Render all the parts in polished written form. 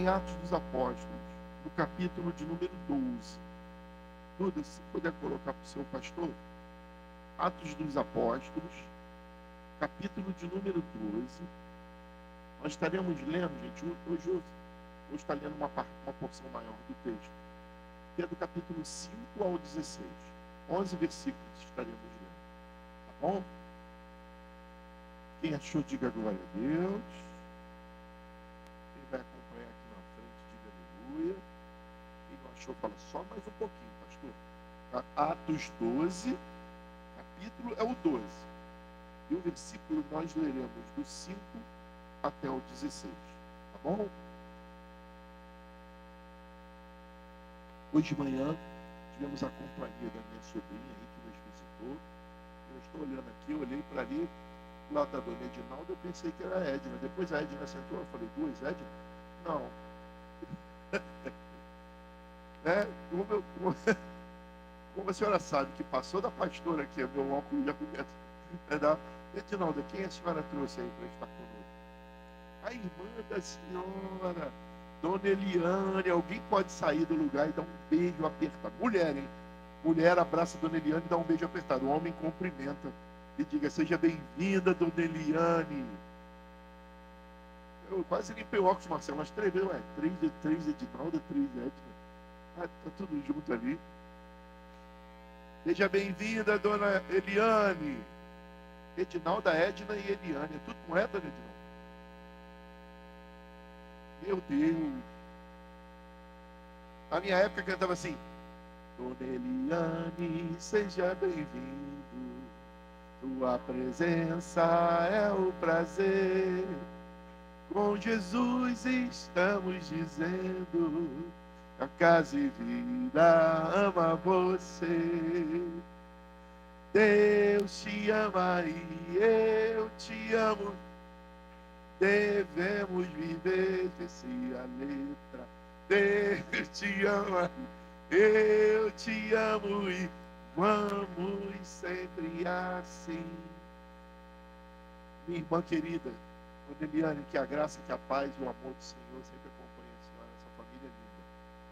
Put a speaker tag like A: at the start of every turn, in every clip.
A: em Atos dos Apóstolos, no capítulo de número 12. Duda, se puder colocar para o seu pastor, Atos dos Apóstolos, capítulo de número 12. Nós estaremos lendo, gente, hoje eu estou lendo uma porção maior do texto, que é do capítulo 5 ao 16. 11 versículos estaremos lendo, tá bom? Quem achou, diga glória a Deus. Quem vai acompanhar aqui na frente, diga aleluia. Quem não achou, fala só mais um pouquinho, pastor. Atos 12, capítulo é o 12. E o versículo nós leremos do 5 até o 16, tá bom? Hoje de manhã tivemos a companhia da minha sobrinha aí que nos visitou. Eu estou olhando aqui, eu olhei para ali, do lado da dona Edinalda, eu pensei que era a Edna. Depois a Edna sentou, eu falei, duas Edna? Não. Como a senhora sabe que passou da pastora aqui, meu óculos já começa. Edinalda, quem a senhora trouxe aí para estar conosco? A irmã da senhora, dona Eliane. Alguém pode sair do lugar e dar um beijo apertado? Mulher, hein? Mulher abraça a dona Eliane e dá um beijo apertado. O homem cumprimenta e diga, seja bem-vinda, dona Eliane. Eu quase limpei o óculos, Marcelo, mas três vezes, três Edinalda, três Edna. Tá tudo junto ali. Seja bem-vinda, dona Eliane. Edinalda, Edna e Eliane. É tudo com dona Edinalda? Meu Deus. Na minha época cantava assim, dona Eliane, seja bem-vindo. Tua presença é o prazer. Com Jesus estamos dizendo, a casa e vida ama você. Deus te ama e eu te amo. Devemos viver, essa é a letra. Deus te ama, eu te amo e vamos sempre assim. Minha irmã querida, dona Eliane, que a graça, que a paz e o amor do Senhor sempre acompanhem a senhora, essa família linda.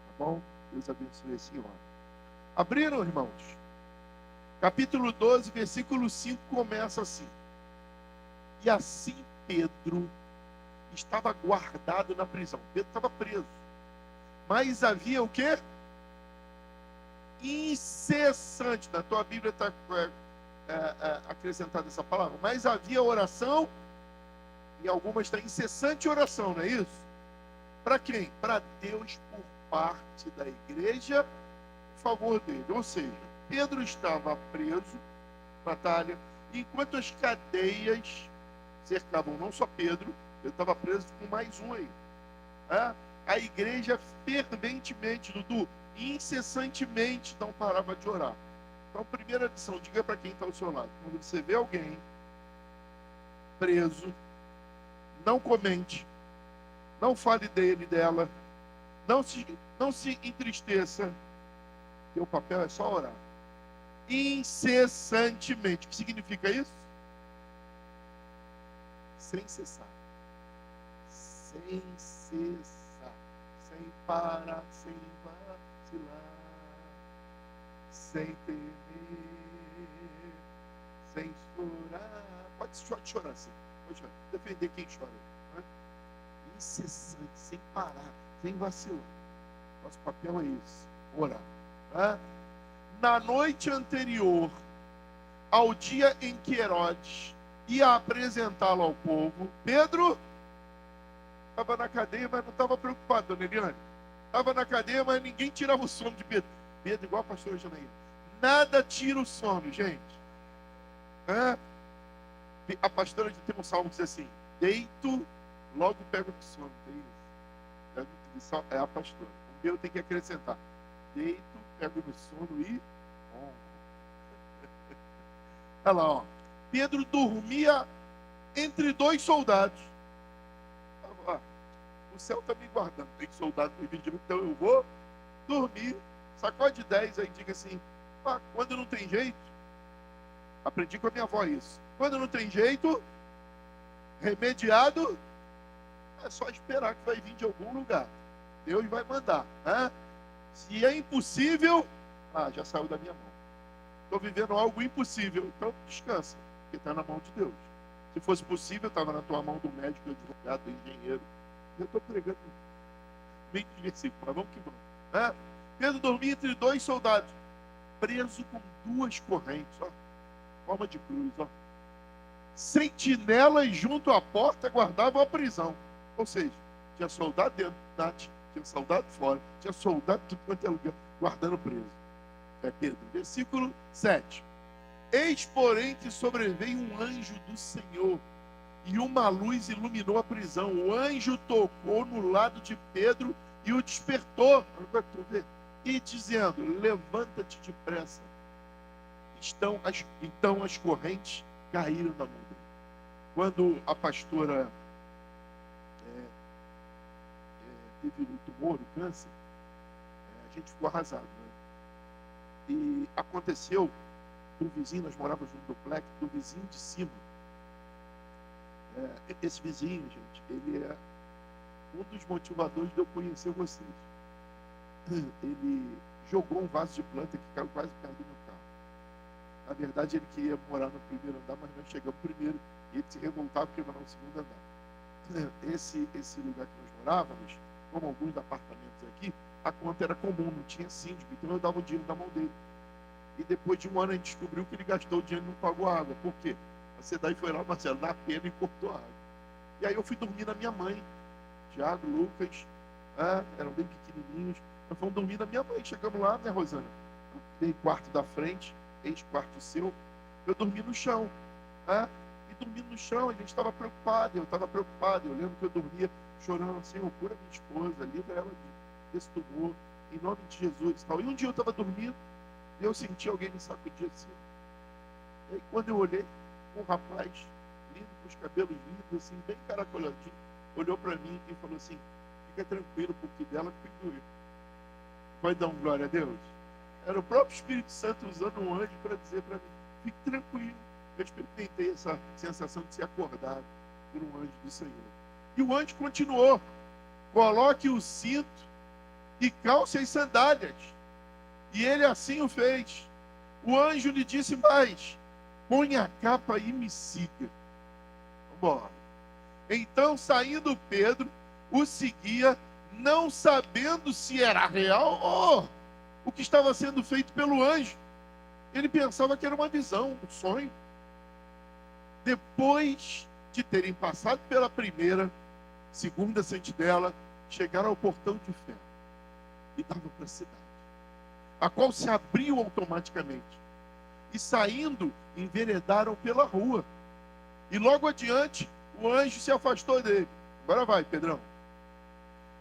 A: Tá bom? Deus abençoe a senhora. Abriram, irmãos? Capítulo 12, versículo 5 começa assim. E assim Pedro estava guardado na prisão. Pedro estava preso. Mas havia o quê? Incessante. Na tua Bíblia está acrescentada essa palavra. Mas havia oração, e algumas está incessante oração, não é isso? Para quem? Para Deus, por parte da igreja, em favor dele. Ou seja, Pedro estava preso, Natália, enquanto as cadeias cercavam não só Pedro, ele estava preso com mais um aí. A igreja ferventemente, Dudu, incessantemente não parava de orar. Então, primeira lição, diga para quem está ao seu lado. Quando você vê alguém preso, não comente, não fale dele, dela, não se entristeça. Teu papel é só orar. Incessantemente. O que significa isso? Sem cessar. Sem cessar. Sem parar, sem vacilar. Sem temer. Sem chorar. Pode chorar assim. Pode chorar. Defender quem chora. Né? Incessante, sem parar, sem vacilar. Nosso papel é esse. Orar. Né? Na noite anterior ao dia em que Herodes ia apresentá-lo ao povo, Pedro estava na cadeia, mas não estava preocupado, dona Eliane. Estava na cadeia, mas ninguém tirava o sono de Pedro. Pedro, igual a pastora Janaína. Nada tira o sono, gente. A pastora tem um salmo que diz assim, deito, logo pego o sono. É a pastora. O meu tem que acrescentar. Deito, pego no sono e... Olha lá, ó. Pedro dormia entre dois soldados. O céu está me guardando. Tem soldado me vigiando, então eu vou dormir. Sacode 10 aí, diga assim, quando não tem jeito, aprendi com a minha avó isso. Quando não tem jeito, remediado, é só esperar que vai vir de algum lugar. Deus vai mandar. Né? Se é impossível, já saiu da minha mão. Estou vivendo algo impossível, então descansa, porque está na mão de Deus. Se fosse possível, estava na tua mão do médico, do advogado, do engenheiro. Eu estou pregando bem de versículo, mas vamos que vamos. Né? Pedro dormia entre dois soldados, preso com duas correntes, ó, forma de cruz, ó. Sentinelas junto à porta guardavam a prisão. Ou seja, tinha soldado dentro, tinha soldado fora, tinha soldado de tudo quanto é lugar, guardando preso. É Pedro. Versículo 7. Eis, porém, que sobreveio um anjo do Senhor, e uma luz iluminou a prisão. O anjo tocou no lado de Pedro e o despertou. E dizendo, levanta-te depressa. Então as correntes caíram da mão dele. Quando a pastora teve o tumor, o câncer, a gente ficou arrasado. Né? E aconteceu do vizinho, nós morávamos no duplex, do vizinho de cima. Esse vizinho, gente, ele é um dos motivadores de eu conhecer vocês. Ele jogou um vaso de planta que caiu quase perto do meu carro. Na verdade, ele queria morar no primeiro andar, mas nós chegamos primeiro e ele se revoltava porque morar no segundo andar. Esse lugar que nós morávamos, como alguns apartamentos aqui, a conta era comum, não tinha síndico, então eu dava o dinheiro na mão dele. E depois de um ano a gente descobriu que ele gastou o dinheiro e não pagou a água. Por quê? A SEDAI foi lá, Marcelo, na pena e cortou a água. E aí eu fui dormir na minha mãe. Tiago, Lucas, eram bem pequenininhos. Nós fomos dormir na minha mãe. Chegamos lá, né, Rosana? Dei quarto da frente, ex-quarto seu. Eu dormi no chão. E dormindo no chão, a gente estava preocupado. Eu estava preocupado. Eu lembro que eu dormia chorando assim, cura minha esposa, livra ela desse tumor, em nome de Jesus e tal. E um dia eu estava dormindo, e eu senti alguém me sacudir assim. E aí quando eu olhei, um rapaz lindo, com os cabelos lindos, assim, bem caracoladinho, olhou para mim e falou assim, fica tranquilo, porque dela cuido eu. Vai dar um glória a Deus? Era o próprio Espírito Santo usando um anjo para dizer para mim, fique tranquilo. Eu experimentei essa sensação de ser acordado por um anjo do Senhor. E o anjo continuou, coloque o cinto e calce as sandálias. E ele assim o fez. O anjo lhe disse mais, põe a capa e me siga. Vamos. Então, saindo Pedro, o seguia, não sabendo se era real ou o que estava sendo feito pelo anjo. Ele pensava que era uma visão, um sonho. Depois de terem passado pela primeira, segunda sentinela, chegaram ao portão de ferro e davam para a cidade, a qual se abriu automaticamente. E saindo, enveredaram pela rua. E logo adiante, o anjo se afastou dele. Agora vai, Pedrão.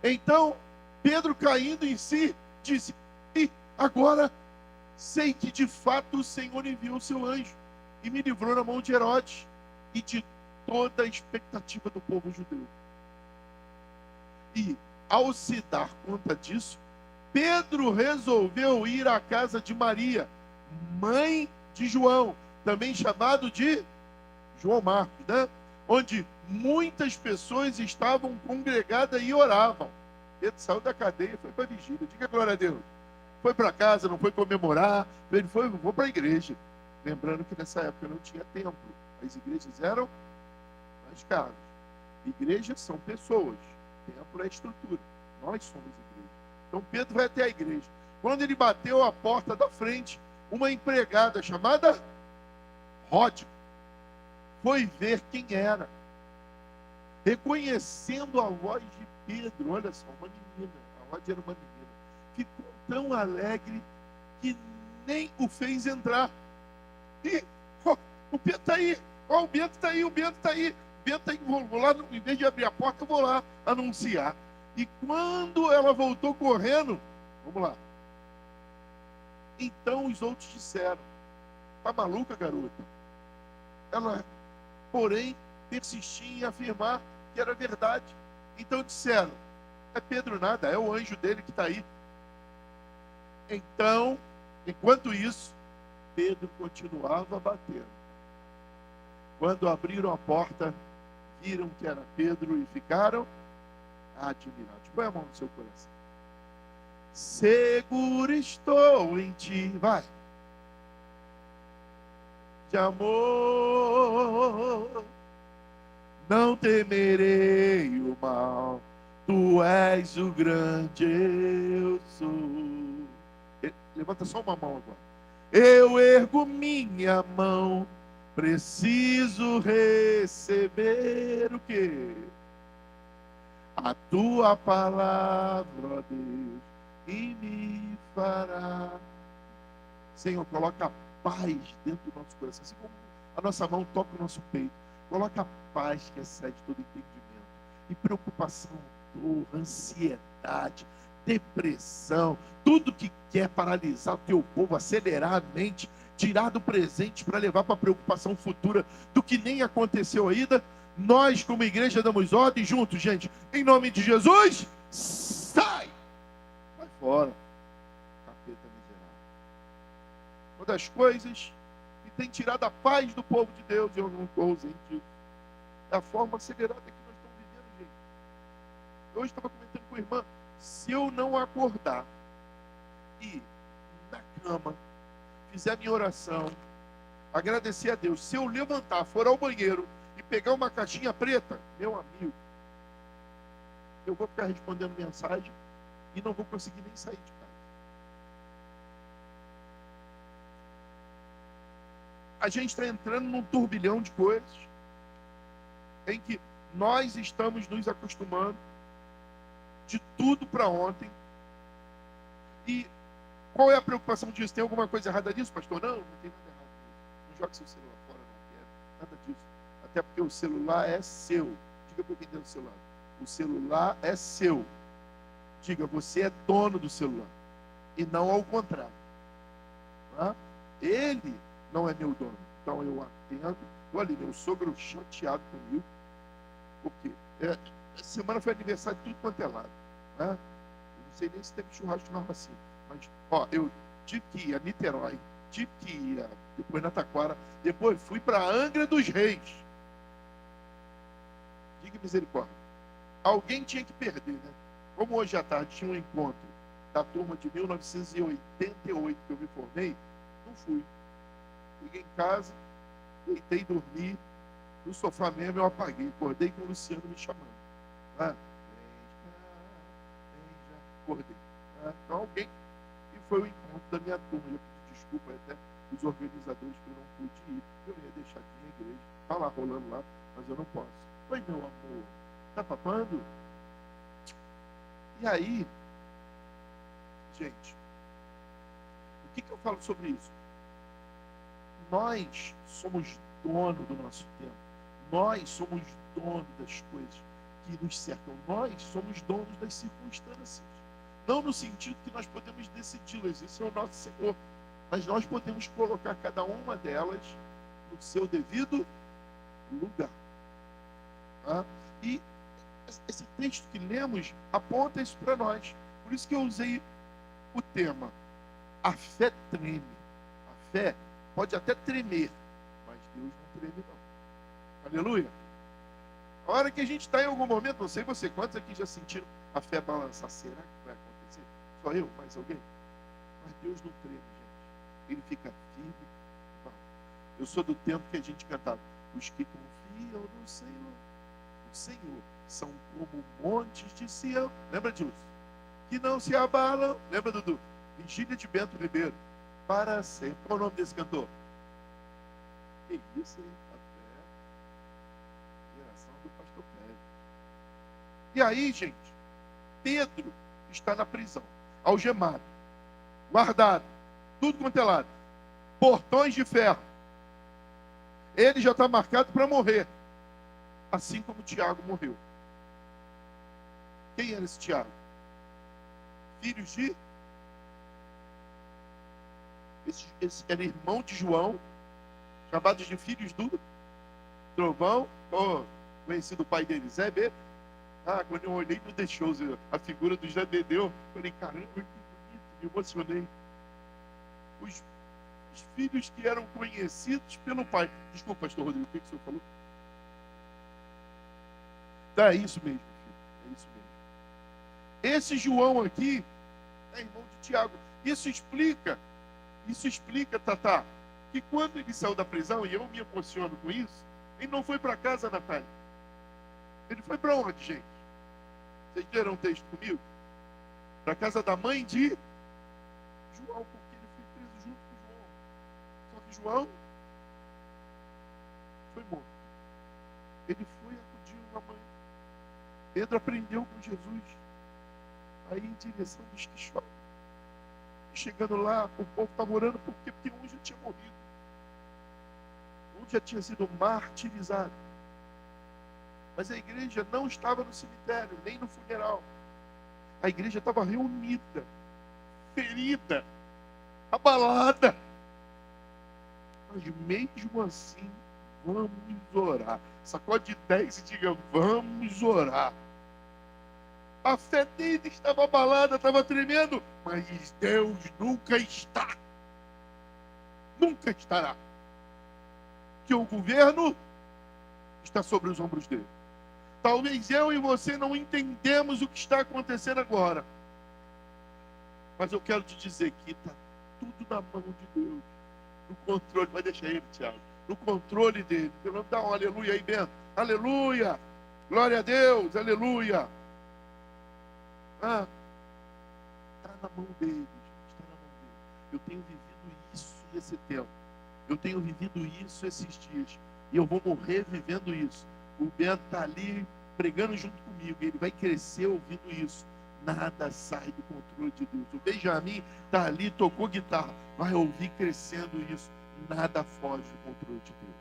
A: Então, Pedro, caindo em si, disse, e agora sei que de fato o Senhor enviou o seu anjo e me livrou da mão de Herodes e de toda a expectativa do povo judeu. E, ao se dar conta disso, Pedro resolveu ir à casa de Maria, mãe de João, também chamado de João Marcos, né? Onde muitas pessoas estavam congregadas e oravam. Pedro saiu da cadeia e foi para a vigília. Diga glória a Deus. Foi para casa, não foi comemorar, ele foi para a igreja. Lembrando que nessa época não tinha templo. As igrejas eram nas casas. Igrejas são pessoas. Templo é estrutura. Nós somos igreja. Então Pedro vai até a igreja. Quando ele bateu a porta da frente, uma empregada chamada Rode foi ver quem era. Reconhecendo a voz de Pedro, olha só, uma menina, a Rode era uma menina, ficou tão alegre que nem o fez entrar. E o Pedro está aí, o Bento está aí, o Bento está aí. Bento está aí, vou lá, em vez de abrir a porta, eu vou lá anunciar. E quando ela voltou correndo, vamos lá. Então os outros disseram, tá maluca, garota? Ela, porém, persistia em afirmar que era verdade. Então disseram, é Pedro nada, é o anjo dele que está aí. Então, enquanto isso, Pedro continuava batendo. Quando abriram a porta, viram que era Pedro e ficaram admirados. Põe a mão no seu coração. Seguro estou em ti, vai, de amor, não temerei o mal, tu és o grande eu sou. Levanta só uma mão agora. Eu ergo minha mão, preciso receber o quê? A tua palavra, ó Deus, e me fará. Senhor, coloca paz dentro do nosso coração, assim como a nossa mão toca o nosso peito. Coloca paz que excede todo entendimento. E preocupação, dor, ansiedade, depressão, tudo que quer paralisar o teu povo, acelerar a mente, tirar do presente para levar para a preocupação futura do que nem aconteceu ainda. Nós, como igreja, damos ordem juntos, gente. Em nome de Jesus, sai! Vai fora. Capeta miserável. Uma das coisas que tem tirado a paz do povo de Deus, eu não estou ausente disso, é a forma acelerada que nós estamos vivendo, gente. Hoje estava comentando com a irmã, se eu não acordar e na cama fizer a minha oração, agradecer a Deus, se eu levantar, for ao banheiro e pegar uma caixinha preta, meu amigo, eu vou ficar respondendo mensagem e não vou conseguir nem sair de casa. A gente está entrando num turbilhão de coisas em que nós estamos nos acostumando de tudo para ontem. E qual é a preocupação disso? Tem alguma coisa errada nisso, pastor? Não, não tem nada errado nisso. Não jogue seu celular fora, não quero. Nada disso. Até porque o celular é seu. Diga para quem tem o celular. O celular é seu. Diga, você é dono do celular. E não ao contrário. Tá? Ele não é meu dono. Então eu atendo. Olha, meu sogro chateado comigo. Por quê? Essa semana foi aniversário de tudo quanto é lado. Né? Eu não sei nem se teve churrasco na Rocinha. Mas, ó, eu tive que ir a Niterói, tive que ir depois na Taquara, depois fui para Angra dos Reis. Diga misericórdia. Alguém tinha que perder, né? Como hoje à tarde tinha um encontro da turma de 1988 que eu me formei, não fui. Cheguei em casa, deitei, dormi, no sofá mesmo eu apaguei, acordei com o Luciano me chamando. Ah, acordei. Então alguém, e foi o encontro da minha turma. Eu pedi desculpa até os organizadores que eu não pude ir, eu ia deixar aqui na igreja, tá lá rolando lá, mas eu não posso. Oi, meu amor, tá papando? E aí, gente, o que eu falo sobre isso? Nós somos dono do nosso tempo. Nós somos dono das coisas que nos cercam. Nós somos donos das circunstâncias. Não no sentido que nós podemos decidi-las, esse é o nosso Senhor. Mas nós podemos colocar cada uma delas no seu devido lugar. Tá? E esse texto que lemos aponta isso para nós. Por isso que eu usei o tema. A fé treme. A fé pode até tremer, mas Deus não treme não. Aleluia. A hora que a gente está em algum momento, não sei você, quantos aqui já sentiram a fé balançar? Será que vai acontecer? Só eu? Mais alguém? Mas Deus não treme, gente. Ele fica firme. Eu sou do tempo que a gente cantava. Os que confiam no Senhor, o Senhor, são como montes de Sião. Lembra disso? Que não se abalam. Lembra, Dudu? Vigília de Bento Ribeiro. Para sempre. Qual é o nome desse cantor? Que isso, hein? A fé. Geração do pastor Pérez. E aí, gente, Pedro está na prisão, algemado, guardado, tudo quanto é lado, portões de ferro. Ele já está marcado para morrer, assim como Tiago morreu. Quem era esse Tiago? Filhos de... Esse era irmão de João, chamados de filhos do trovão, conhecido o pai dele, Zé B. Quando eu olhei, não deixou a figura do Zé Dedeu, falei, caramba, que bonito, me emocionei. Os filhos que eram conhecidos pelo pai. Desculpa, pastor Rodrigo, o que o senhor falou? Tá, é isso mesmo, filho, é isso mesmo. Esse João aqui é irmão de Tiago. Isso explica, Tatá, que quando ele saiu da prisão, e eu me emociono com isso, ele não foi para casa, Natália. Ele foi para onde, gente? Vocês leram um texto comigo? Para casa da mãe de João, porque ele foi preso junto com João. Só que João foi morto. Ele foi acudir uma mãe. Pedro aprendeu com Jesus a ir em direção dos que choram. E chegando lá, o povo estava orando porque um já tinha morrido. Um já tinha sido martirizado. Mas a igreja não estava no cemitério, nem no funeral. A igreja estava reunida, ferida, abalada. Mas mesmo assim, vamos orar. Sacode 10 e diga, vamos orar. A fé dele estava abalada, estava tremendo. Mas Deus nunca está. Nunca estará. Que o governo está sobre os ombros dele. Talvez eu e você não entendemos o que está acontecendo agora. Mas eu quero te dizer que está tudo na mão de Deus. No controle, vai deixar ele, Tiago. No controle dele. Dá um aleluia aí, Bento. Aleluia. Glória a Deus. Aleluia. Está na mão dele. Está na mão dele. Eu tenho vivido isso nesse tempo. Eu tenho vivido isso esses dias. E eu vou morrer vivendo isso. O Bento está ali pregando junto comigo. Ele vai crescer ouvindo isso. Nada sai do controle de Deus. O Benjamin está ali, tocou guitarra. Vai ouvir crescendo isso. Nada foge do controle de Deus.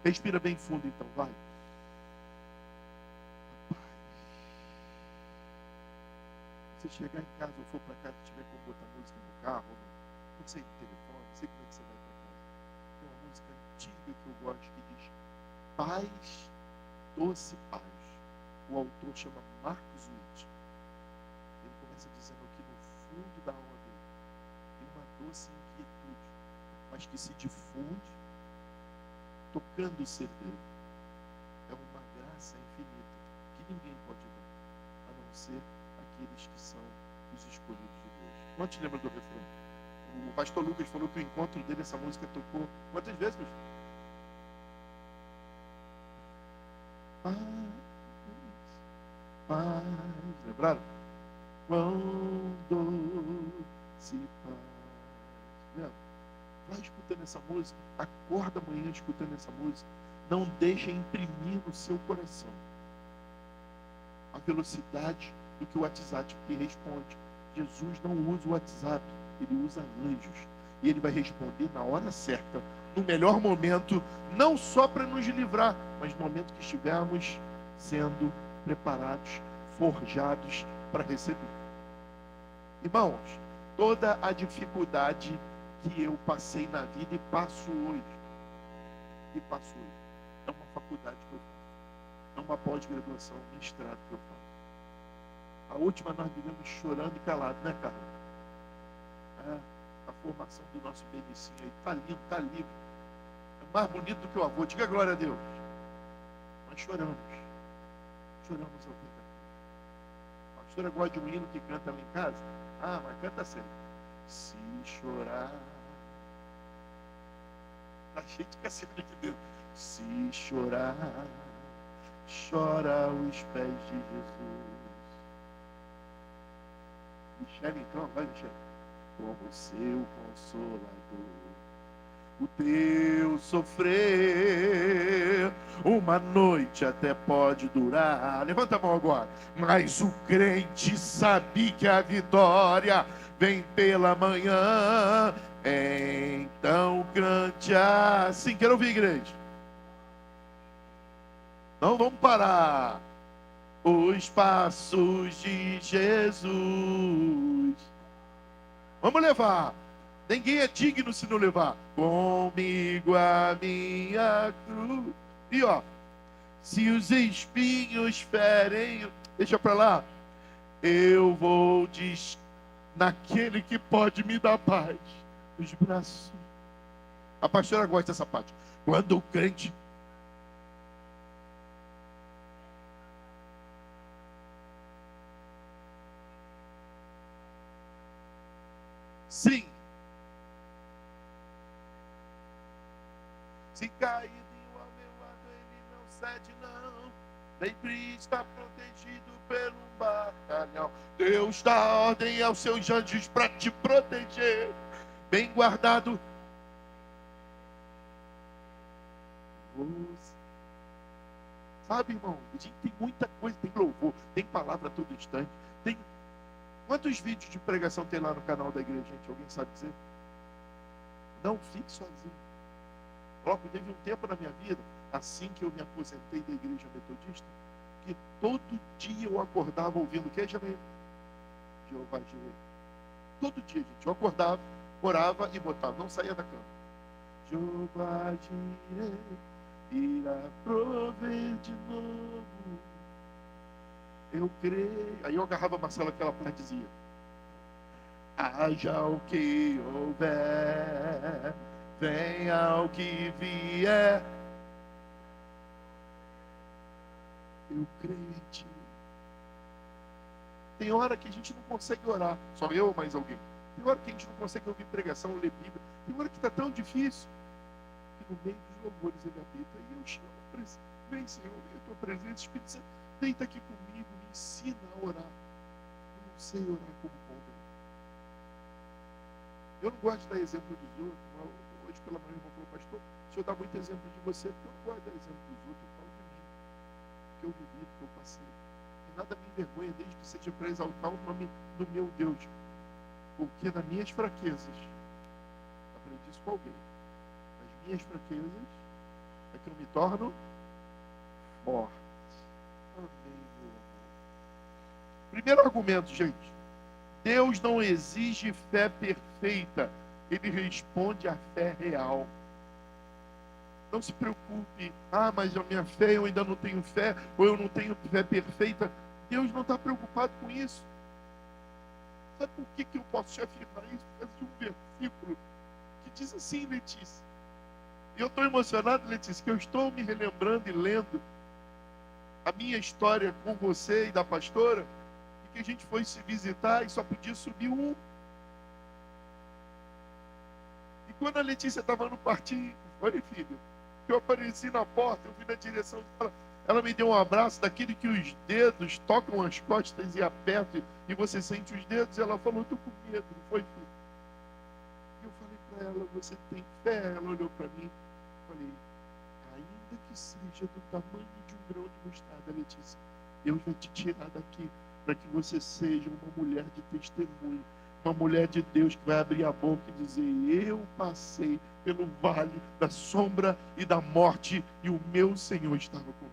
A: Respira bem fundo então, vai. Se você chegar em casa ou for para casa e tiver como botar música no carro, não sei, no telefone, não sei como é que você vai para casa. Tem uma música antiga que eu gosto que diz Paz, Doce Paz. O autor chama Marcos Witt. Ele começa dizendo que no fundo da alma dele tem uma doce inquietude, mas que se difunde tocando o ser dele. É uma graça infinita que ninguém pode dar, a não ser aqueles que são os escolhidos de Deus. Quantos lembram do refrão? O pastor Lucas falou que o encontro dele, essa música tocou quantas vezes, pastor? Paz, paz, lembraram? Quão doce paz. Lembra? Vai escutando essa música, acorda amanhã escutando essa música, não deixa imprimir no seu coração a velocidade do que o WhatsApp responde. Jesus não usa o WhatsApp, ele usa anjos. E ele vai responder na hora certa, no melhor momento, não só para nos livrar, mas no momento que estivermos sendo preparados, forjados para receber. Irmãos, toda a dificuldade que eu passei na vida e passo hoje, é uma faculdade que eu faço, é uma pós-graduação, um mestrado que eu faço. A última nós vivemos chorando e calado, né, cara? A formação do nosso Benicinho aí, tá lindo, tá livre. É mais bonito do que o avô, diga glória a Deus. Nós choramos ao ver. A pastora gosta de um hino que canta lá em casa? Mas canta sempre. Se chorar, tá cheio de cacete aqui dentro. Se chorar, chora aos pés de Jesus. Michele, então, vai, Michele. Como seu consolador, o teu sofrer uma noite até pode durar. Levanta a mão agora. Mas o crente sabe que a vitória vem pela manhã. Então cante assim. Quero ouvir, igreja. Não vamos parar. Os passos de Jesus. Vamos levar. Ninguém é digno se não levar. Comigo a minha cruz. E ó, se os espinhos ferem, deixa pra lá. Eu vou naquele que pode me dar paz. Os braços. A pastora gosta dessa parte. Quando o crente Sim. Se cair ao meu lado, ele não cede, não. Sempre está protegido pelo batalhão. Deus dá ordem aos seus anjos para te proteger. Bem guardado. Sabe, irmão, a gente tem muita coisa, tem louvor, tem palavra a todo instante. Tem... Quantos vídeos de pregação tem lá no canal da igreja, gente? Alguém sabe dizer? Não fique sozinho. Logo, teve um tempo na minha vida, assim que eu me aposentei da igreja metodista, que todo dia eu acordava ouvindo o que, Janeiro? Jeová Jireh. Todo dia, gente, eu acordava, orava e botava, não saía da cama. Jeová Jireh irá prover de novo. Eu creio. Aí eu agarrava a Marcela, aquela parte dizia: haja o que houver, venha o que vier, eu creio em ti. Tem hora que a gente não consegue orar, só eu ou mais alguém. Tem hora que a gente não consegue ouvir pregação, ler Bíblia. Tem hora que está tão difícil que no meio dos louvores ele habita. E eu chamo a presença. Vem, Senhor, vem a tua presença. Espírito Santo, deita aqui comigo, me ensina a orar. Eu não sei orar como convém. Eu não gosto de dar exemplo dos outros. Hoje pela manhã o irmão falou: pastor, o senhor dá muito exemplo de você, porque eu não gosto de dar exemplo dos outros. Eu falo de mim, que eu vivi, que eu passei. E nada me envergonha, desde que seja para exaltar o nome do meu Deus. Porque nas minhas fraquezas, aprendi isso com alguém, nas minhas fraquezas é que eu me torno forte. Amém, meu amor. Primeiro argumento, gente. Deus não exige fé perfeita. Ele responde à fé real. Não se preocupe. Ah, mas a minha fé, eu ainda não tenho fé, ou eu não tenho fé perfeita. Deus não está preocupado com isso. Sabe por que eu posso te afirmar isso? Por causa de um versículo que diz assim, Letícia. E eu estou emocionado, Letícia, que eu estou me relembrando e lendo a minha história com você e da pastora, e que a gente foi se visitar e só podia subir um. E quando a Letícia estava no partinho, olha, filha, eu apareci na porta, eu fui na direção dela, ela me deu um abraço, daquele que os dedos tocam as costas e apertam, e você sente os dedos, e ela falou: estou com medo, não foi, filho? E eu falei para ela: você tem fé? Ela olhou para mim, falei: ainda que seja do tamanho de um grão de mostarda, Letícia, Deus vai te tirar daqui, para que você seja uma mulher de testemunho, uma mulher de Deus que vai abrir a boca e dizer: eu passei pelo vale da sombra e da morte, e o meu Senhor estava comigo.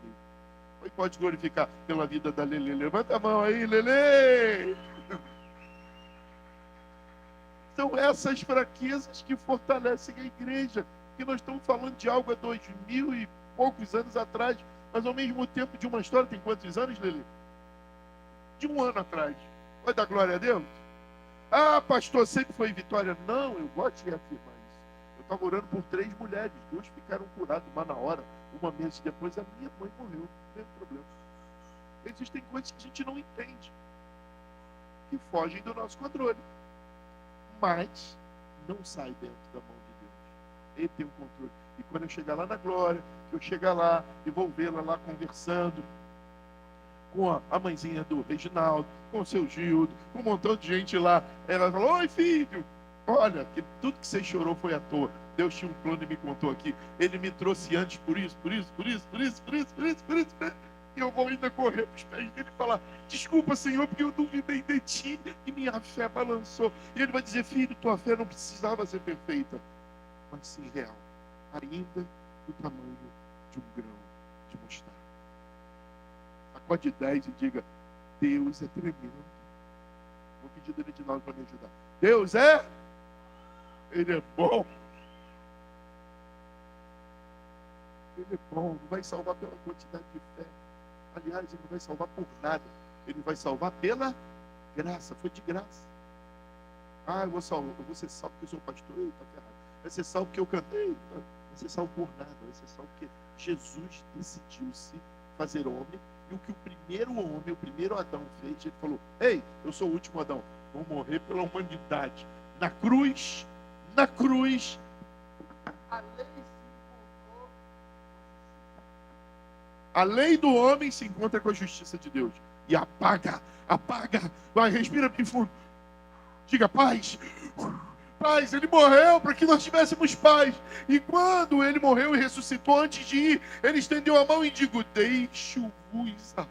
A: E pode glorificar pela vida da Lelê. Levanta a mão aí, Lelê! São essas fraquezas que fortalecem a igreja, que nós estamos falando de algo há 2000 e poucos anos atrás, mas ao mesmo tempo de uma história. Tem quantos anos, Lelê? De um ano atrás. Vai dar glória a Deus? Ah, pastor, sempre foi vitória. Não, eu gosto de reafirmar isso. Eu estava orando por 3 mulheres, 2 ficaram curadas, uma na hora, uma mês depois a minha mãe morreu. Não tem problema. Existem coisas que a gente não entende, que fogem do nosso controle, mas não sai dentro da mão de Deus. Ele tem o controle. E quando eu chegar lá na glória, que eu chegar lá e vou vê-la lá conversando com a mãezinha do Reginaldo, com o seu Gildo, com um montão de gente lá, ela falou: oi, filho, olha, que tudo que você chorou foi à toa. Deus tinha um plano e me contou aqui. Ele me trouxe antes por isso. E eu vou ainda correr para os pés dele e falar: desculpa, Senhor, porque eu duvidei de ti e minha fé balançou. E ele vai dizer: filho, tua fé não precisava ser perfeita, mas sim real, ainda do tamanho de um grão de mostarda. Sacode 10 e diga: Deus é tremendo. Vou pedir do Reginaldo para me ajudar. Deus é? Ele é bom. Ele é bom. Não vai salvar pela quantidade de fé. Aliás, ele não vai salvar por nada. Ele vai salvar pela graça. Foi de graça. Ah, eu vou salvar. Você salvo porque eu sou pastor? Está ferrado. Vai ser salvo porque eu cantei? Vai ser salvo por nada. Vai ser salvo porque Jesus decidiu se fazer homem. E o que o primeiro homem, o primeiro Adão fez, ele falou: ei, eu sou o último Adão, vou morrer pela humanidade. Na cruz, a lei se encontrou. A lei do homem se encontra com a justiça de Deus. E apaga. Vai, respira bem fundo. Diga, paz. Paz, ele morreu para que nós tivéssemos paz. E quando ele morreu e ressuscitou, antes de ir, ele estendeu a mão e digo, deixo-vos a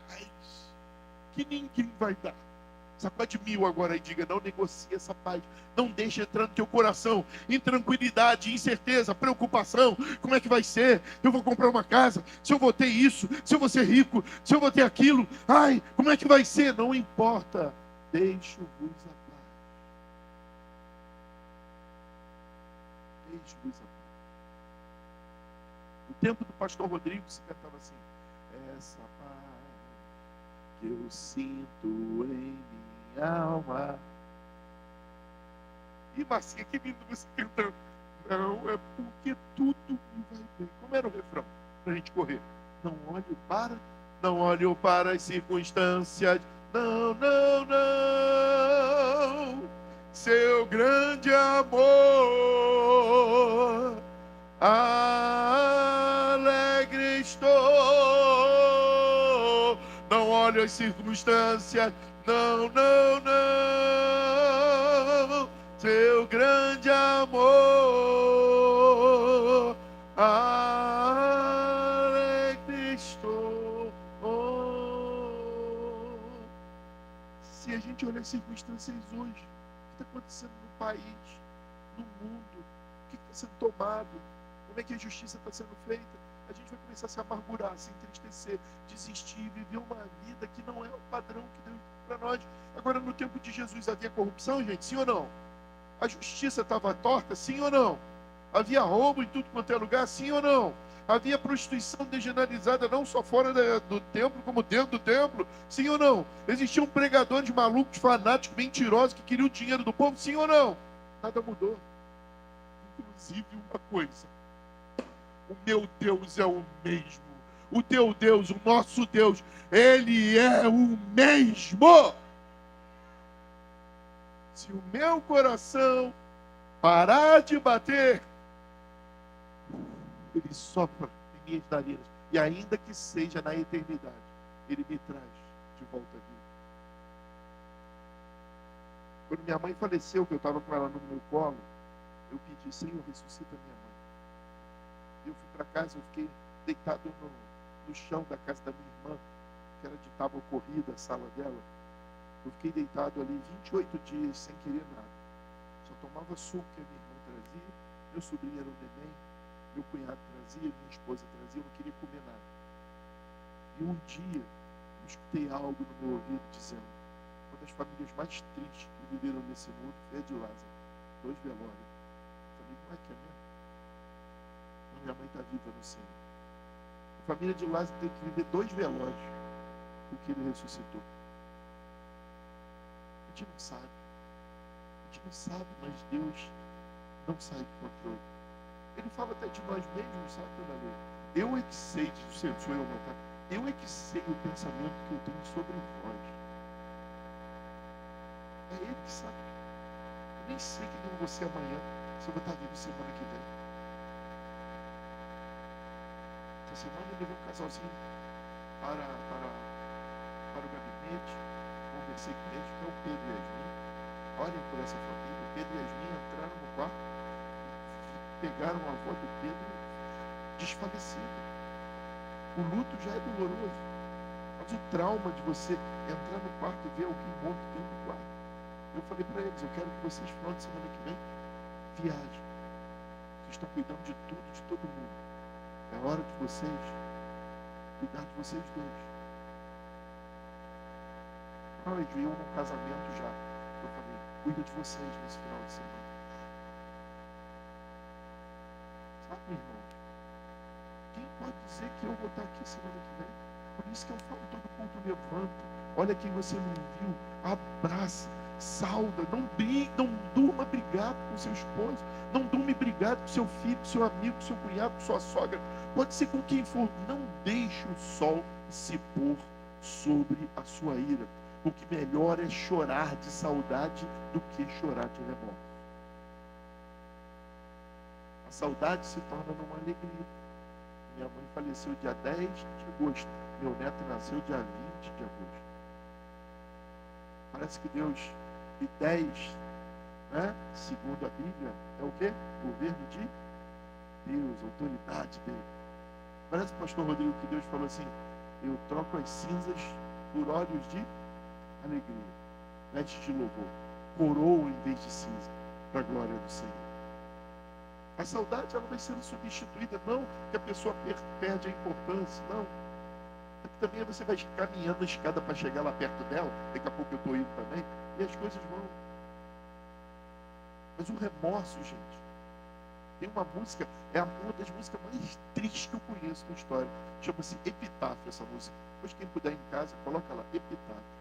A: paz, que ninguém vai dar. Sacode 1000 agora e diga, não negocie essa paz. Não deixe entrar no teu coração intranquilidade, incerteza, preocupação. Como é que vai ser? Eu vou comprar uma casa, se eu vou ter isso, se eu vou ser rico, se eu vou ter aquilo. Ai, como é que vai ser? Não importa. Deixo-vos a paz. Deixo-vos a paz. No tempo do pastor Rodrigo se cantava assim, essa paz que eu sinto em minha alma. E Marcinha, que lindo você cantando. Não, é porque tudo me vai bem. Como era o refrão? Pra gente correr. Não olho para as circunstâncias. Não. Seu grande amor. Alegre estou. Não olho as circunstâncias. Não. Seu grande amor. Alegre estou. Se a gente olhar as circunstâncias hoje, o que está acontecendo no país, no mundo, o que está sendo tomado, como é que a justiça está sendo feita, a gente vai começar a se amargurar, a se entristecer, desistir, viver uma vida que não é o padrão que Deus tem para nós. Agora, no tempo de Jesus havia corrupção, gente? Sim ou não? A justiça estava torta? Sim ou não? Havia roubo em tudo quanto é lugar? Sim ou não? Havia prostituição degeneralizada não só fora do templo, como dentro do templo? Sim ou não? Existiam pregadores malucos, fanáticos, mentirosos, que queriam o dinheiro do povo? Sim ou não? Nada mudou. Inclusive uma coisa. O meu Deus é o mesmo. O teu Deus, o nosso Deus, Ele é o mesmo. Se o meu coração parar de bater, Ele sopra em minhas narinas. E ainda que seja na eternidade, Ele me traz de volta à vida. Quando minha mãe faleceu, que eu estava com ela no meu colo, eu pedi, Senhor, ressuscita minha mãe. Eu fui para casa, eu fiquei deitado no chão da casa da minha irmã, que era de tábua corrida, a sala dela. Eu fiquei deitado ali 28 dias sem querer nada. Só tomava suco que a minha irmã trazia, meu sobrinho era um neném, meu cunhado trazia, minha esposa trazia, eu não queria comer nada. E um dia, eu escutei algo no meu ouvido dizendo, uma das famílias mais tristes que viveram nesse mundo foi a de Lázaro. 2 velórios. Eu falei, não é que é mesmo? Minha mãe está viva no Senhor. A família de Lázaro tem que viver 2 velórios porque ele ressuscitou. A gente não sabe. Mas Deus não sai do controle. Ele fala até de nós mesmos, sabe, dona Lê? Eu é que sei, sou eu, não, tá? Eu é que sei o pensamento que eu tenho sobre vós. É Ele que sabe. Eu nem sei quem é você amanhã, se eu vou estar vivo semana que vem. Essa semana eu levei um casalzinho para o gabinete, conversei com eles, que é o Pedro e Yasmin. Olhem por essa família. O Pedro e Yasmin entraram no quarto, pegaram a avó do Pedro desfalecida. O luto já é doloroso, mas o trauma de você entrar no quarto e ver alguém morto dentro do quarto. Eu falei para eles, eu quero que vocês, final de semana que vem, viajem. Vocês estão cuidando de tudo, de todo mundo. É hora de vocês cuidar de vocês dois. Eu vi um casamento já. Eu falei, cuida de vocês nesse final de semana. Sabe, meu irmão? Quem pode dizer que eu vou estar aqui semana que vem? Por isso que eu falo todo culto, levanta. Olha quem você não viu, abraça, sauda, não durma brigado com seu esposo, não durma brigado com seu filho, com seu amigo, com seu cunhado, com sua sogra, pode ser com quem for, não deixe o sol se pôr sobre a sua ira, Porque melhor é chorar de saudade do que chorar de remorso. A saudade se torna numa alegria. Minha mãe faleceu dia 10 de agosto. Meu neto nasceu dia 20 de agosto. Parece que Deus, de 10, né, segundo a Bíblia, é o quê? Governo de Deus, autoridade dele. Parece, pastor Rodrigo, que Deus falou assim: eu troco as cinzas por olhos de alegria, veste de louvor, coroa em vez de cinza, para a glória do Senhor. A saudade, ela vai sendo substituída, não que a pessoa perde a importância, não. É que também você vai caminhando a escada para chegar lá perto dela, daqui a pouco eu estou indo também, e as coisas vão. Mas o remorso, gente, tem uma música, é uma das músicas mais tristes que eu conheço na história. Chama-se Epitáfio, essa música. Depois, quem puder em casa, coloca lá, Epitáfio.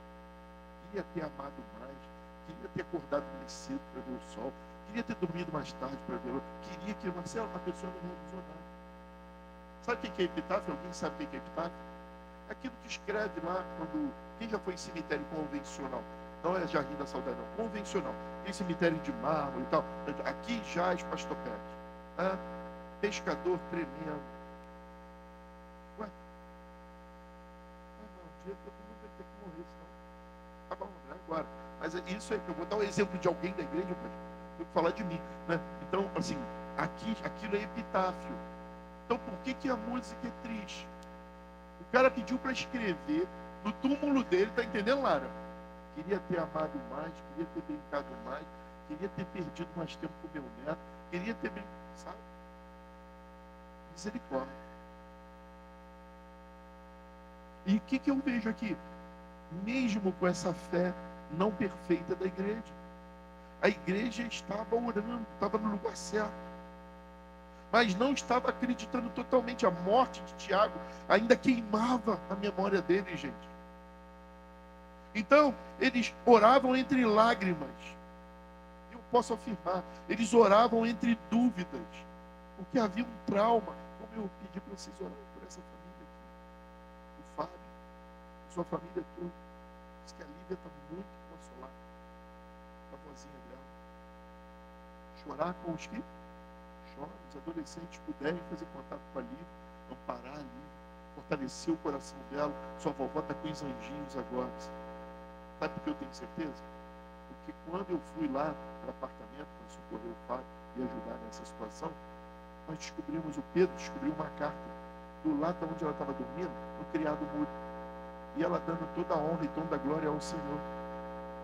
A: Queria ter amado mais, queria ter acordado mais cedo para ver o sol, queria ter dormido mais tarde para ver o outro, queria que, Marcelo, a pessoa não realizou nada. Sabe o que é epitáfio? Alguém sabe o que é epitáfio? É aquilo que escreve lá quando... Quem já foi em cemitério convencional? Não é Jardim da Saudade, não. Convencional. Tem cemitério de mármore e tal. Aqui jaz pastor Pérez. Pescador tremendo. Ué? Não, um dia todo mundo vai ter que morrer, senão... Tá bom, né? Agora. Mas isso é que eu vou dar um exemplo de alguém da igreja, mas eu vou falar de mim, né? Então, assim, aquilo é epitáfio. Então, por que a música é triste? O cara pediu para escrever no túmulo dele, tá entendendo, Lara? Queria ter amado mais, queria ter brincado mais, queria ter perdido mais tempo com meu neto, queria ter brincado, sabe? Misericórdia. E o que eu vejo aqui? Mesmo com essa fé não perfeita da igreja, a igreja estava orando, estava no lugar certo, mas não estava acreditando totalmente. A morte de Tiago ainda queimava a memória dele, gente. Então, eles oravam entre lágrimas. Eu posso afirmar, eles oravam entre dúvidas, porque havia um trauma. Como eu pedi para vocês orarem por essa família aqui, o Fábio, a sua família toda. Diz que a Lívia está muito consolada, a vozinha dela. Chorar com os que choram. Os adolescentes puderem fazer contato com a Lívia, amparar a Lívia, fortalecer o coração dela. Sua vovó está com os anjinhos agora. Sabe por que eu tenho certeza? Porque quando eu fui lá para o apartamento para socorrer o Fábio e ajudar nessa situação, nós descobrimos, o Pedro descobriu uma carta do lado onde ela estava dormindo, no criado mudo. E ela dando toda a honra e toda a glória ao Senhor,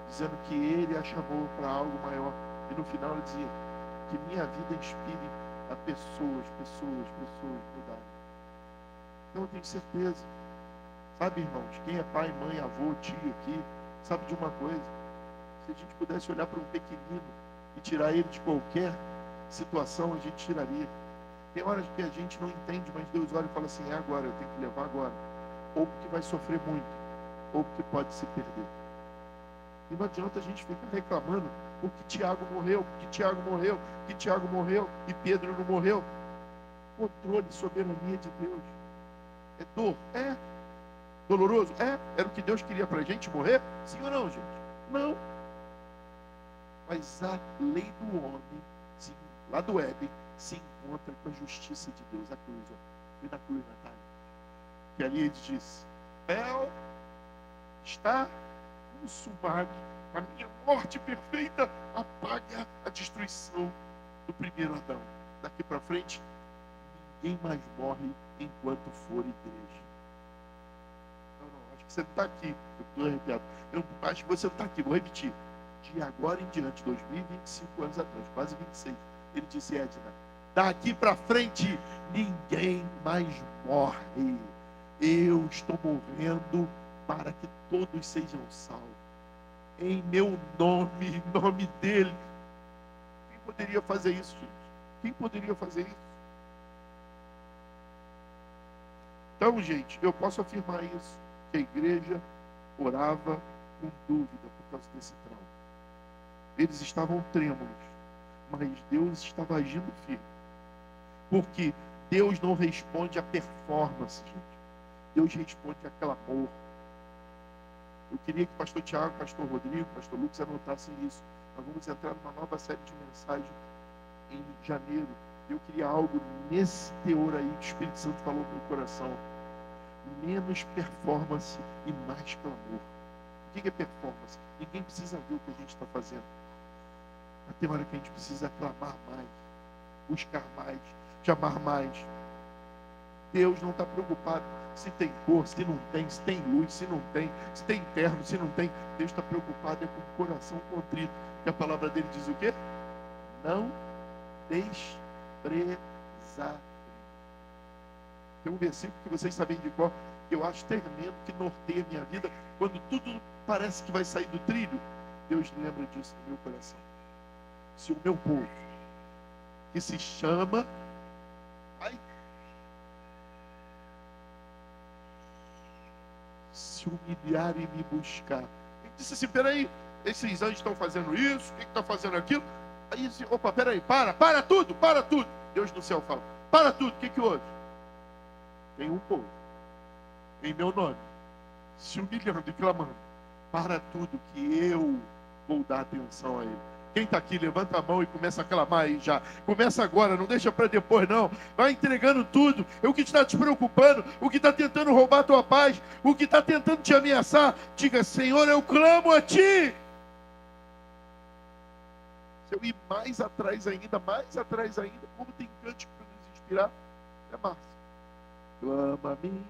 A: dizendo que Ele a chamou para algo maior. E no final ela dizia: que minha vida inspire a pessoas mudarem. Então eu tenho certeza. Sabe, irmãos, quem é pai, mãe, avô, tio aqui, sabe de uma coisa: se a gente pudesse olhar para um pequenino e tirar ele de qualquer situação, a gente tiraria. Tem horas que a gente não entende, mas Deus olha e fala assim: é agora, eu tenho que levar agora. Ou porque vai sofrer muito, ou porque pode se perder. E não adianta a gente ficar reclamando porque Tiago morreu, porque Tiago morreu, que Tiago morreu e Pedro não morreu. Controle e soberania de Deus. É dor? É. Doloroso? É. Era o que Deus queria para a gente morrer? Sim ou não, gente? Não. Mas a lei do homem, sim, lá do Éden, se encontra com a justiça de Deus. A cruz, ó. Foi na cruz, Natália. Que ali ele disse: Pel está consumado. A minha morte perfeita apaga a destruição do primeiro Adão. Daqui para frente, ninguém mais morre enquanto for igreja. Não, acho que você não está aqui. Eu estou arrepiado. Eu acho que você não está aqui. Vou repetir. De agora em diante, 2025 anos atrás, quase 26, ele disse: Edna, daqui para frente, ninguém mais morre. Eu estou morrendo para que todos sejam salvos. Em meu nome, em nome dele. Quem poderia fazer isso, gente? Quem poderia fazer isso? Então, gente, eu posso afirmar isso, que a igreja orava com dúvida por causa desse trauma. Eles estavam trêmulos, mas Deus estava agindo firme. Porque Deus não responde a performance, gente. Deus responde a clamor. Eu queria que o pastor Tiago, o pastor Rodrigo, o pastor Lucas anotassem isso. Nós vamos entrar numa nova série de mensagens em janeiro. Eu queria algo nesse teor aí que o Espírito Santo falou no meu coração. Menos performance e mais clamor. O que é performance? Ninguém precisa ver o que a gente está fazendo. Mas tem hora que a gente precisa clamar mais, buscar mais, chamar mais. Deus não está preocupado se tem cor, se não tem, se tem luz, se não tem, se tem terno, se não tem. Deus está preocupado com o coração contrito. Que a palavra dele diz o quê? Não desprezar. Tem um versículo que vocês sabem de cor, que eu acho tremendo, que norteia a minha vida. Quando tudo parece que vai sair do trilho, Deus lembra disso no meu coração. Se o meu povo, que se chama, se humilhar e me buscar. Ele disse assim, peraí, esses anjos estão fazendo isso, o que está fazendo aquilo? Aí disse, opa, peraí, para tudo. Deus do céu fala, para tudo, o que houve? Tem um povo, em meu nome, se humilhando e clamando, para tudo que eu vou dar atenção a ele. Quem está aqui, levanta a mão e começa a clamar aí já. Começa agora, não deixa para depois não. Vai entregando tudo. O que está te preocupando, o que está tentando roubar a tua paz, o que está tentando te ameaçar. Diga, Senhor, eu clamo a ti. Se eu ir mais atrás ainda, como tem cântico para nos inspirar, é Márcio. Clama a mim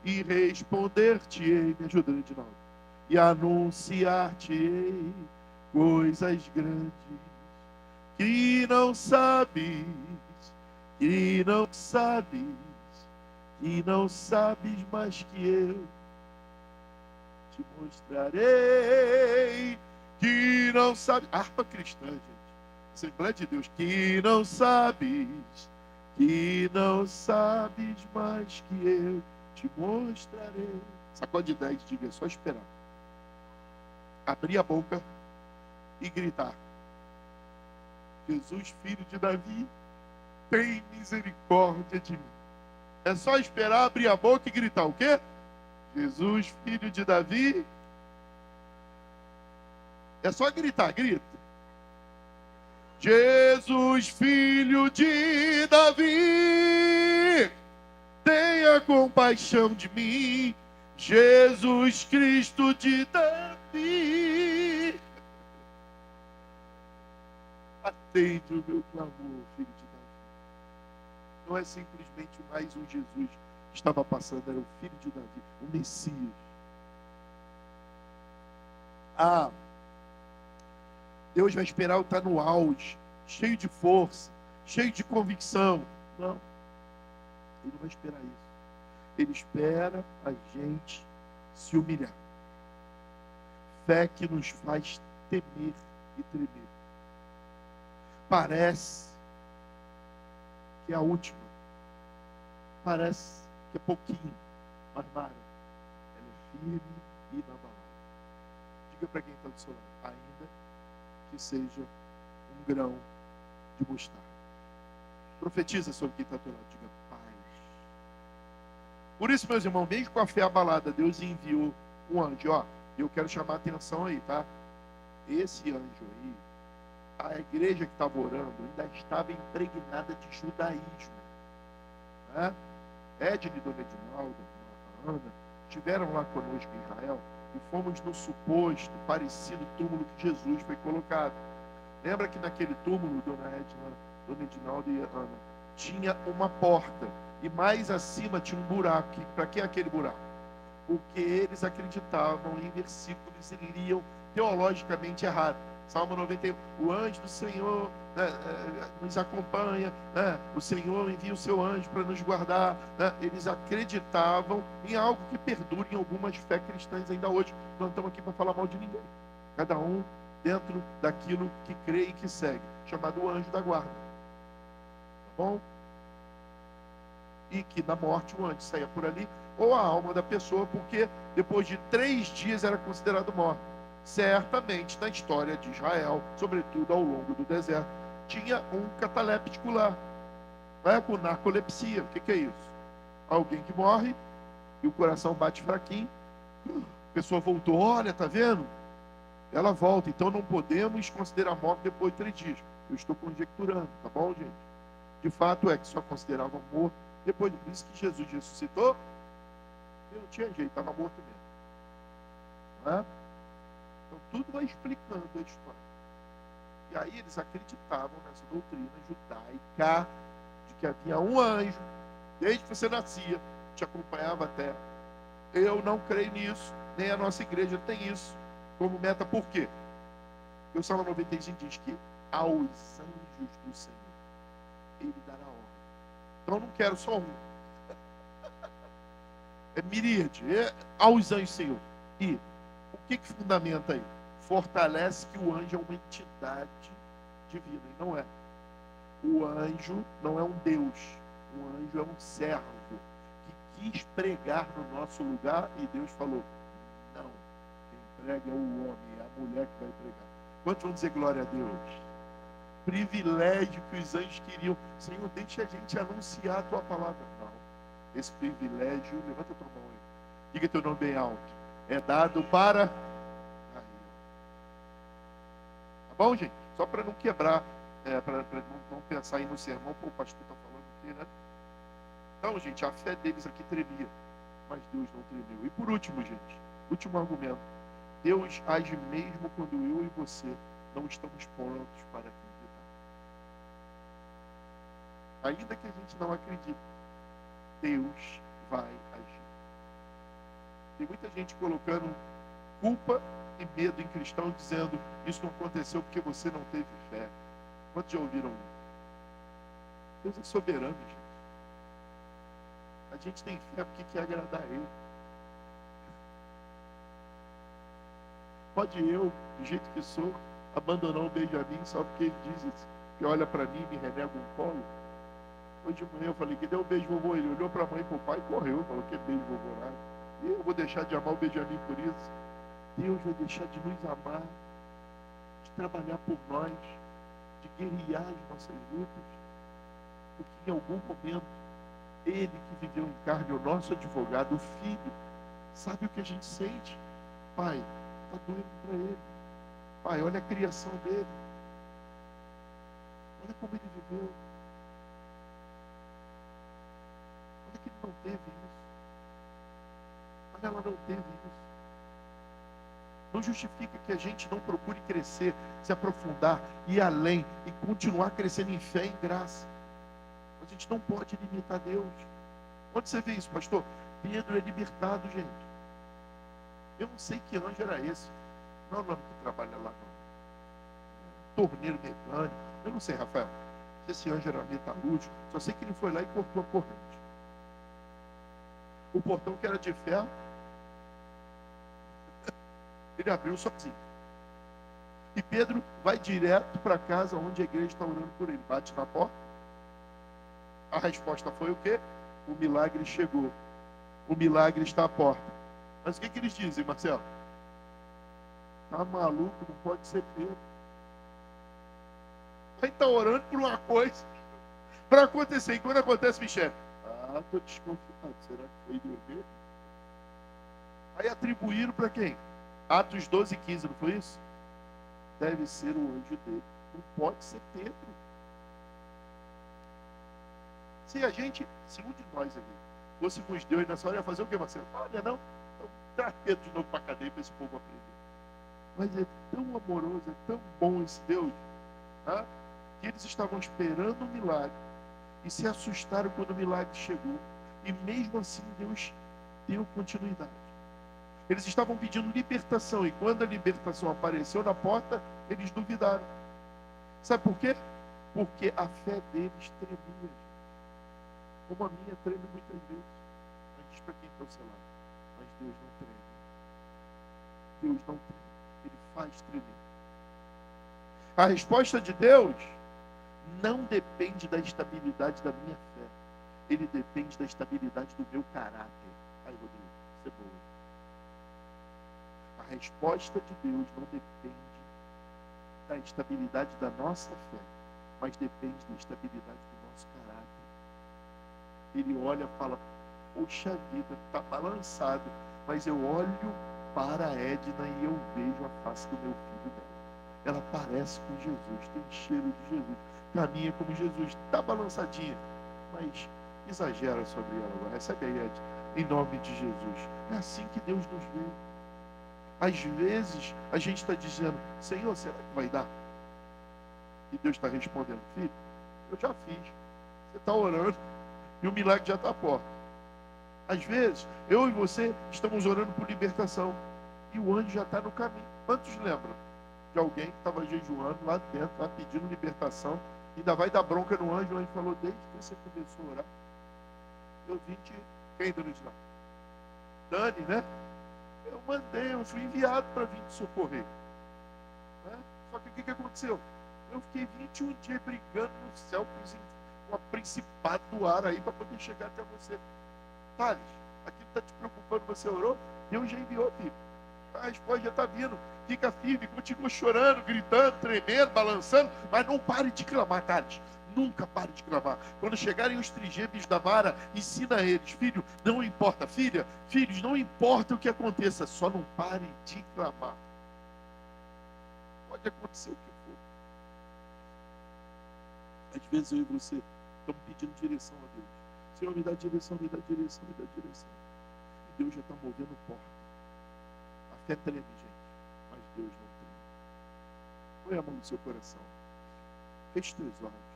A: e responder-te-ei. Me ajuda, Edinaldo. E anunciar-te-ei coisas grandes que não sabes, mas que eu te mostrarei. Que não sabes, harpa cristã, gente, Assembleia de Deus, que não sabes, mas que eu te mostrarei. Sacode 10, diga, é só esperar. Abrir a boca e gritar, Jesus, filho de Davi, tem misericórdia de mim. É só esperar, abrir a boca e gritar o quê? Jesus, filho de Davi. É só gritar, grita. Jesus, filho de Davi, tenha compaixão de mim. Jesus Cristo de Davi, atende o meu clamor, filho de Davi. Não é simplesmente mais um Jesus que estava passando, era o filho de Davi, o Messias. Deus vai esperar eu estar no auge, cheio de força, cheio de convicção. Não, Ele não vai esperar isso. Ele espera a gente se humilhar. Fé que nos faz temer e tremer. Parece que é a última. Parece que é pouquinho. Mas, Mara, ela é firme e inabalável. Diga para quem está do seu lado, ainda que seja um grão de mostarda. Profetiza sobre quem está do seu lado. Diga, paz. Por isso, meus irmãos, mesmo com a fé abalada, Deus enviou um anjo. Ó, eu quero chamar a atenção aí, tá? Esse anjo aí, a igreja que estava orando ainda estava impregnada de judaísmo. Né? Edne e Dona Edinaldo, Ana, estiveram lá conosco em Israel e fomos no suposto, parecido túmulo que Jesus foi colocado. Lembra que naquele túmulo, Dona Edna, Dona Edinaldo e Ana, tinha uma porta e mais acima tinha um buraco. Para que aquele buraco? Porque eles acreditavam em versículos e liam teologicamente errado. Salmo 91, o anjo do Senhor, né, nos acompanha, né, o Senhor envia o seu anjo para nos guardar. Né, eles acreditavam em algo que perdura em algumas fé cristãs ainda hoje. Não estamos aqui para falar mal de ninguém. Cada um dentro daquilo que crê e que segue, chamado o anjo da guarda. Tá bom? E que na morte o anjo saia por ali, ou a alma da pessoa, porque depois de 3 dias era considerado morto. Certamente na história de Israel, sobretudo ao longo do deserto, tinha um cataléptico lá, com narcolepsia. O que é isso? Alguém que morre e o coração bate fraquinho, A pessoa voltou, olha, tá vendo? Ela volta, então não podemos considerar a morte depois de 3 dias. Eu estou conjecturando, tá bom, gente? De fato é que só consideravam morto depois. Por isso que Jesus ressuscitou, e não tinha jeito, estava morto mesmo. Não é? Então tudo vai explicando a história. E aí eles acreditavam nessa doutrina judaica de que havia um anjo, desde que você nascia, te acompanhava até. Eu não creio nisso, nem a nossa igreja tem isso como meta. Por quê? O Salmo 95 diz que aos anjos do Senhor ele dará ordem. Então eu não quero só um. É miríade. É aos anjos do Senhor. E o que fundamenta aí? Fortalece que o anjo é uma entidade divina. E não é. O anjo não é um Deus. O anjo é um servo que quis pregar no nosso lugar e Deus falou, não. Quem prega é o homem, é a mulher que vai pregar. Quantos vão dizer glória a Deus? Privilégio que os anjos queriam. Senhor, deixa a gente anunciar a tua palavra. Não. Esse privilégio, levanta a tua mão aí. Diga teu nome bem alto. É dado para... Tá bom, gente? Só para não quebrar, para não pensar aí no sermão, pô, o pastor está falando aqui, né? Então, gente, a fé deles aqui tremia, mas Deus não tremeu. E por último, gente, último argumento. Deus age mesmo quando eu e você não estamos prontos para acreditar. Ainda que a gente não acredite, Deus vai agir. Tem muita gente colocando culpa e medo em cristão, dizendo isso não aconteceu porque você não teve fé. Quantos já ouviram isso? Deus é soberano, gente. A gente tem fé porque quer agradar a Ele. Pode eu, do jeito que sou, abandonar o Benjamin só porque ele diz isso, que olha para mim e me renega um colo? Hoje de manhã eu falei que deu um beijo, vovô. Ele olhou para a mãe e para o pai e correu. Falou que beijo, vovô. Nada. E eu vou deixar de amar o Benjamin por isso? Deus vai deixar de nos amar, de trabalhar por nós, de guerrear as nossas lutas, porque em algum momento Ele que viveu em carne, o nosso advogado, o Filho, sabe o que a gente sente? Pai, está doendo para Ele. Pai, olha a criação dele. Olha como ele viveu. Olha que ele não teve isso. Olha, ela não teve isso. Não justifica que a gente não procure crescer, se aprofundar, ir além e continuar crescendo em fé e em graça. A gente não pode limitar Deus. Onde você vê isso, pastor? Pedro é libertado, gente. Eu não sei que anjo era esse. Não é o nome que trabalha lá, não. Torneiro mecânico. Eu não sei, Rafael. Se esse anjo era metalúrgico. Só sei que ele foi lá e cortou a corrente. O portão que era de ferro, ele abriu sozinho. E Pedro vai direto para casa onde a igreja está orando por ele. Bate na porta. A resposta foi o quê? O milagre chegou. O milagre está à porta. Mas o que eles dizem, Marcelo? Tá maluco, não pode ser Pedro. Aí está orando por uma coisa para acontecer. E quando acontece, Michel, estou desconfiado. Será que foi Deus mesmo? Aí atribuíram para quem? Atos 12 e 15, não foi isso? Deve ser o anjo dele. Não pode ser Pedro. Se um de nós ali fôssemos Deus nessa hora, ia fazer o quê, Marcelo? Olha, não. Então, traz Pedro de novo para a cadeia para esse povo aprender. Mas é tão amoroso, é tão bom esse Deus, tá? Que eles estavam esperando o milagre e se assustaram quando o milagre chegou. E mesmo assim, Deus deu continuidade. Eles estavam pedindo libertação, e quando a libertação apareceu na porta, eles duvidaram. Sabe por quê? Porque a fé deles tremia. Como a minha treme muitas vezes. Mas diz para quem está ao seu lado. Mas Deus não treme. Deus não treme. Ele faz tremer. A resposta de Deus não depende da estabilidade da minha fé. Ele depende da estabilidade do meu caráter. Ai, Rodrigo, isso é bom. A resposta de Deus não depende da estabilidade da nossa fé, mas depende da estabilidade do nosso caráter. Ele olha e fala, poxa vida, está balançado, mas eu olho para a Edna e eu vejo a face do meu filho dela. Ela parece com Jesus, tem cheiro de Jesus, caminha como Jesus, está balançadinha, mas exagera sobre ela agora. Recebe aí, Edna, em nome de Jesus. É assim que Deus nos vê. Às vezes a gente está dizendo: Senhor, será que vai dar? E Deus está respondendo: filho, eu já fiz. Você está orando e o milagre já está à porta. Às vezes, eu e você estamos orando por libertação e o anjo já está no caminho. Quantos lembram de alguém que estava jejuando lá dentro, lá pedindo libertação, ainda vai dar bronca no anjo? O anjo falou: desde que você começou a orar, eu vim te... Quem, Dona Isla? Dani, né? Eu fui enviado para vir te socorrer. Né? Só que o que aconteceu? Eu fiquei 21 dias brigando no céu com a principado do ar aí para poder chegar até você. Thales, aquilo está te preocupando, você orou? Deus já enviou, filho. A resposta já está vindo. Fica firme, continua chorando, gritando, tremendo, balançando, mas não pare de clamar, Thales. Nunca pare de clamar. Quando chegarem os trigêmeos da Mara, ensina a eles: filho, não importa, filha, filhos, não importa o que aconteça, só não pare de clamar. Pode acontecer o que for. Às vezes eu e você estamos pedindo direção a Deus. Senhor, me dá direção, me dá direção, me dá direção. E Deus já está movendo porta. A fé treme, gente, mas Deus não treme. Põe a mão no seu coração. Feche teus olhos.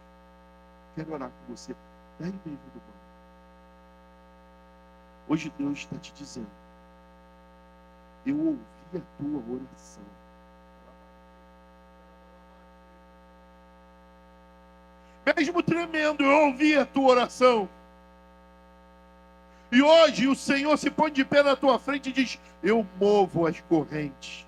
A: Quero orar com você, daí mesmo do banco. Hoje Deus está te dizendo: eu ouvi a tua oração. Mesmo tremendo, eu ouvi a tua oração. E hoje o Senhor se põe de pé na tua frente e diz: eu movo as correntes.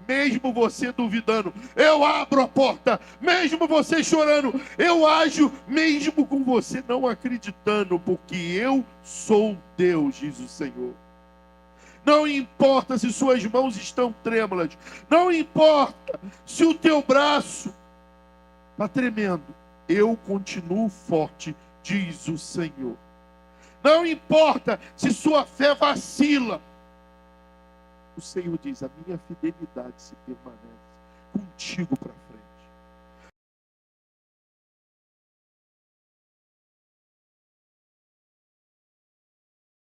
A: Mesmo você duvidando, eu abro a porta. Mesmo você chorando, eu ajo. Mesmo com você não acreditando, porque eu sou Deus, diz o Senhor. Não importa se suas mãos estão trêmulas. Não importa se o teu braço está tremendo. Eu continuo forte, diz o Senhor. Não importa se sua fé vacila. O Senhor diz: a minha fidelidade se permanece contigo para frente.